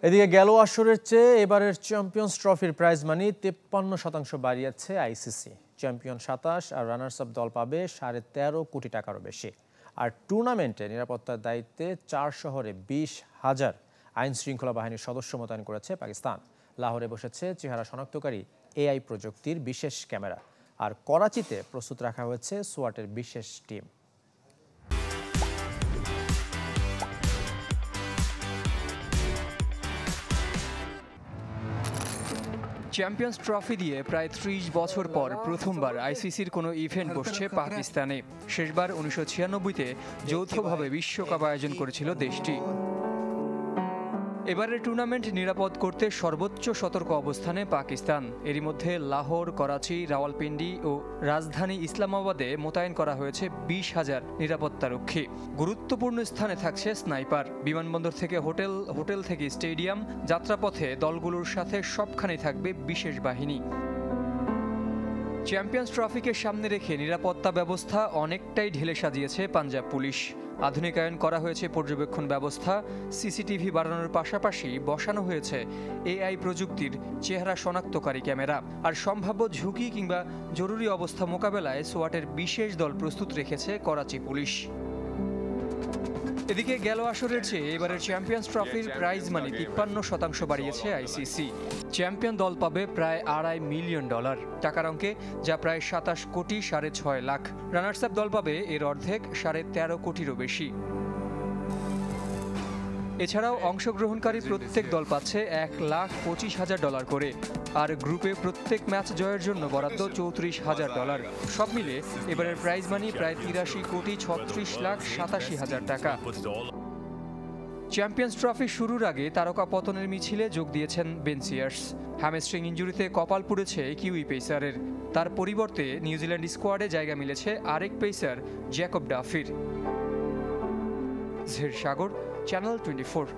এদিকে গেল আসরের চেয়ে এবারের চ্যাম্পিয়ন্স ট্রফির প্রাইজ মানি 53% বাড়িয়েছে আইসিসি। চ্যাম্পিয়ন 27 আর রানার্স আপ দল পাবে 13.5 কোটি টাকারও বেশি। আর টুর্নামেন্টে নিরাপত্তার দায়িত্বে 4 শহরে 20,000 আইন শৃঙ্খলা বাহিনীর সদস্য মোতায়েন করেছে পাকিস্তান। লাহোরে বসেছে চেহারা শনাক্তকারী এআই প্রযুক্তির বিশেষ ক্যামেরা। আর করাচিতে প্রস্তুত রাখা হয়েছে সোয়াটের বিশেষ টিম। চ্যাম্পিয়ন্স ট্রফি দিয়ে প্রায় 30 বছর পর প্রথমবার আইসিসির কোনো ইভেন্ট বসছে পাকিস্তানে। শেষবার 1996-তে যৌথভাবে বিশ্বকাপ আয়োজন করেছিল দেশটি। এবারের টুর্নামেন্ট নিরাপদ করতে সর্বোচ্চ সতর্ক অবস্থানে পাকিস্তান। এরই মধ্যে লাহোর, করাচি, রাওয়ালপিন্ডি ও রাজধানী ইসলামাবাদে মোতায়েন করা হয়েছে 20,000 নিরাপত্তারক্ষী। গুরুত্বপূর্ণ স্থানে থাকছে স্নাইপার। বিমানবন্দর থেকে হোটেল থেকে স্টেডিয়াম, যাত্রাপথে দলগুলোর সাথে সবখানেই থাকবে বিশেষ বাহিনী। চ্যাম্পিয়ন্স ট্রফিকে সামনে রেখে নিরাপত্তা ব্যবস্থা অনেকটাই ঢেলে সাজিয়েছে পাঞ্জাব পুলিশ। আধুনিকায়ন করা হয়েছে পর্যবেক্ষণ ব্যবস্থা, সিসিটিভি বাড়ানোর পাশাপাশি বসানো হয়েছে এআই প্রযুক্তির চেহারা শনাক্তকারী ক্যামেরা। আর সম্ভাব্য ঝুঁকি কিংবা জরুরি অবস্থা মোকাবেলায় সোয়াটের বিশেষ দল প্রস্তুত রেখেছে করাচি পুলিশ। এদিকে গেল আসরের চেয়ে এবারের চ্যাম্পিয়ন্স ট্রফির প্রাইজ মানি 53% বাড়িয়েছে আইসিসি। চ্যাম্পিয়ন দল পাবে প্রায় $2.5 মিলিয়ন টাকার অঙ্কে, যা প্রায় 27 কোটি 6.5 লাখ। রানার্স আপ দল পাবে এর অর্ধেক, 13.5 কোটিরও বেশি। এছাড়াও অংশগ্রহণকারী প্রত্যেক দল পাচ্ছে $1,25,000 করে। আর গ্রুপে প্রত্যেক ম্যাচ জয়ের জন্য বরাদ্দ $34,000। সব মিলে এবারের প্রাইজ মানি প্রায় 83 কোটি 36 লাখ 87 টাকা। চ্যাম্পিয়ন্স ট্রফি শুরুর আগে তারকা পতনের মিছিলে যোগ দিয়েছেন বেন সিয়ার্স। হ্যামস্ট্রিং ইনজুরিতে কপাল পুড়েছে কিউই পেসারের। তার পরিবর্তে নিউজিল্যান্ড স্কোয়াডে জায়গা মিলেছে আরেক পেসার জ্যাকব ডাফির। জহির সাগর, চ্যানেল 24।